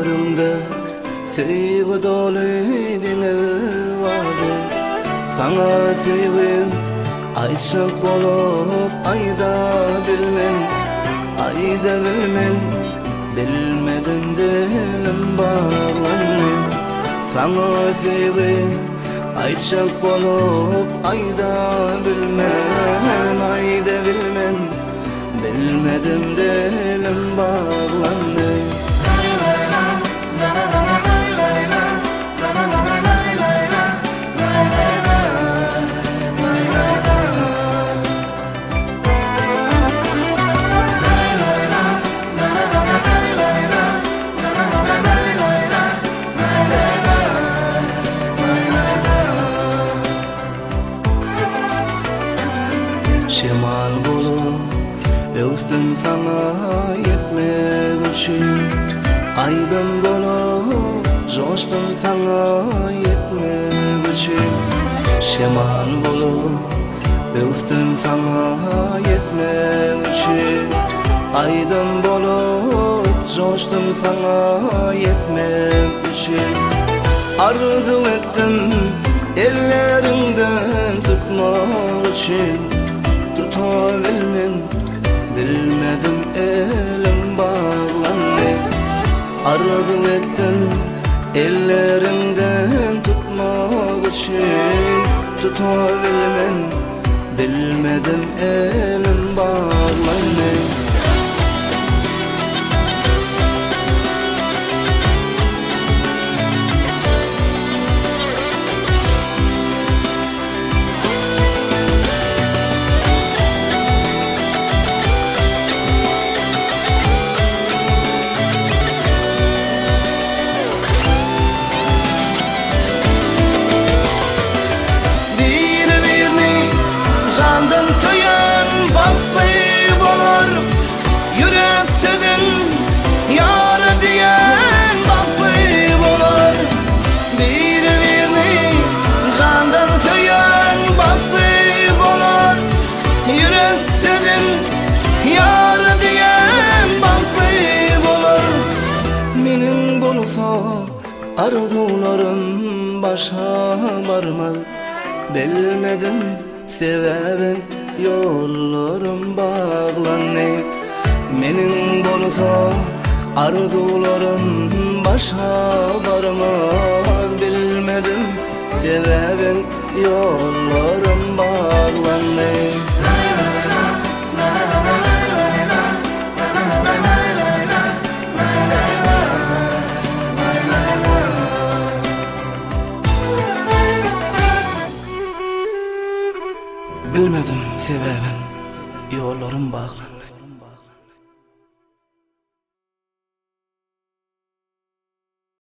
ellerimde sevgi dolu dili vardı. Sana sevim aşık olup ayda bilmem, ayda bilmem. Bilmedim dilim bağlanmıyor. Sana sevim aşık olup ayda bilmem, ayda bilmem. Bilmedim dilim bağlandı. Şemal bulup özdüm sana yetmek için, aydın bulup coştum sana yetmek için. Şemal bulup özdüm sana yetmek için, aydın bulup coştum sana yetmek için. Arzu ettim ellerinden tutmak için, tutabilmem, bilmedim elim bağlandı. Arzu ettim ellerinden tutmak için, tutabilmem, bilmedim elim bağlandı. Candan tüyen baktı bolar, yürekten yar diyen baktı bolar. Birini candan tüyen baktı bolar, yürekten yar diyen baktı bolar. Menin bulsa arzularım başa varmaz, bilmedim sebebin yollarım bağlanıp. Menin bolsa arzularım başa varmaz, bilmedim sebebin yollarım bağlanıp. Bilmedim sebebin yollarım bağlı.